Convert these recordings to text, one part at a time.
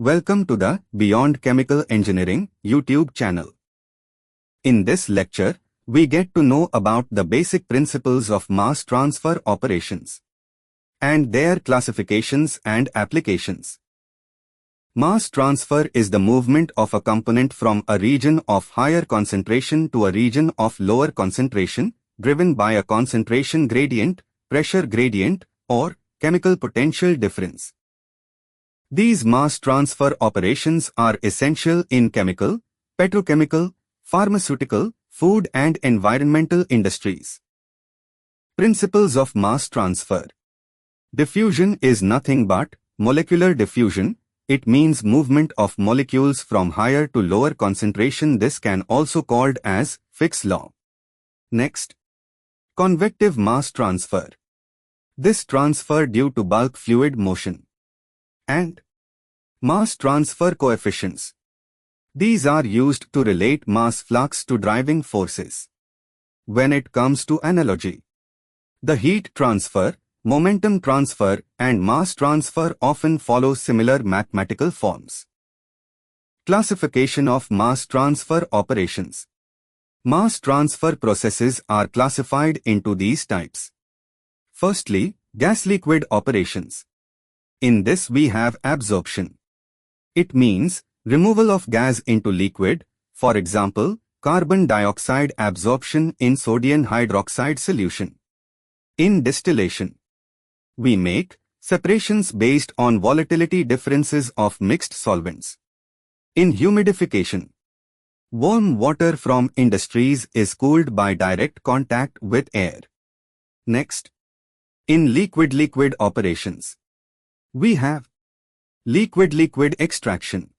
Welcome to the Beyond Chemical Engineering YouTube channel. In this lecture, we get to know about the basic principles of mass transfer operations and their classifications and applications. Mass transfer is the movement of a component from a region of higher concentration to a region of lower concentration, driven by a concentration gradient, pressure gradient, or chemical potential difference. These mass transfer operations are essential in chemical, petrochemical, pharmaceutical, food and environmental industries. Principles of mass transfer. Diffusion is nothing but molecular diffusion. It means movement of molecules from higher to lower concentration. This can also called as Fick's law. Next, convective mass transfer. This transfer due to bulk fluid motion. And mass transfer coefficients. These are used to relate mass flux to driving forces. When it comes to analogy, the heat transfer, momentum transfer, and mass transfer often follow similar mathematical forms. Classification of mass transfer operations. Mass transfer processes are classified into these types. Firstly, gas-liquid operations. In this we have absorption. It means removal of gas into liquid, for example, carbon dioxide absorption in sodium hydroxide solution. In distillation, we make separations based on volatility differences of mixed solvents. In humidification, warm water from industries is cooled by direct contact with air. Next, in liquid-liquid operations, we have liquid-liquid extraction,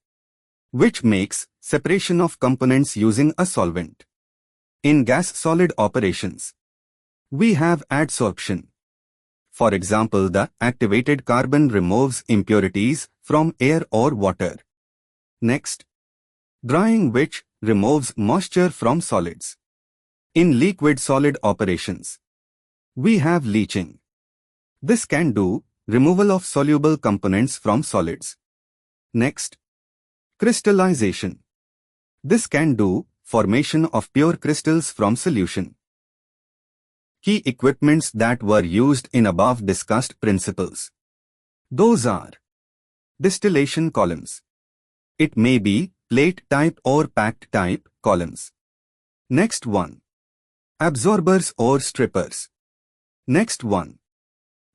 which makes separation of components using a solvent. In gas-solid operations, we have adsorption. For example, the activated carbon removes impurities from air or water. Next, drying, which removes moisture from solids. In liquid-solid operations, we have leaching. This can do removal of soluble components from solids. Next, crystallization. This can do formation of pure crystals from solution. Key equipments that were used in above discussed principles. Those are distillation columns. It may be plate type or packed type columns. Next one, absorbers or strippers. Next one,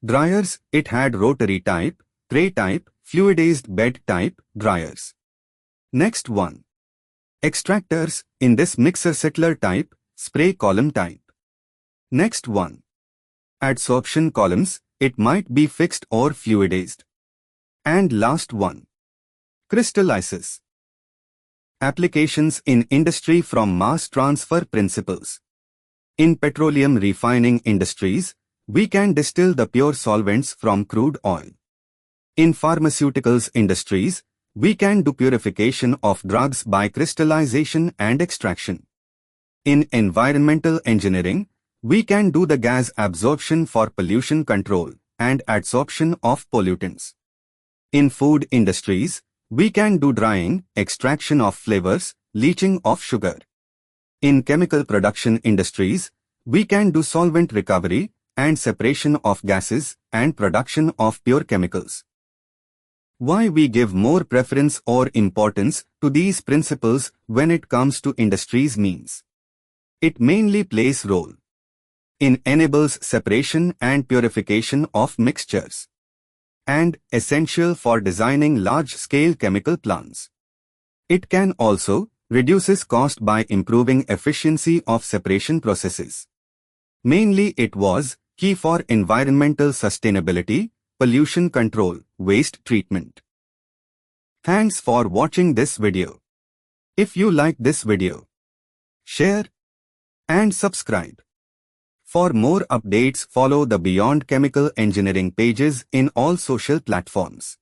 dryers. It had rotary type, tray type, fluidized bed type dryers. Next one, extractors. In this mixer settler type, spray column type. Next one, adsorption columns. It might be fixed or fluidized. And last one, crystallysis. Applications in industry from mass transfer principles. In petroleum refining industries, we can distill the pure solvents from crude oil. In pharmaceuticals industries, we can do purification of drugs by crystallization and extraction. In environmental engineering, we can do the gas absorption for pollution control and adsorption of pollutants. In food industries, we can do drying, extraction of flavors, leaching of sugar. In chemical production industries, we can do solvent recovery and separation of gases and production of pure chemicals. Why we give more preference or importance to these principles when it comes to industries means it mainly plays role in enables separation and purification of mixtures and essential for designing large-scale chemical plants. It can also reduces cost by improving efficiency of separation processes. Mainly it was key for environmental sustainability, pollution control, waste treatment. Thanks for watching this video. If you like this video, share and subscribe. For more updates, follow the Beyond Chemical Engineering pages in all social platforms.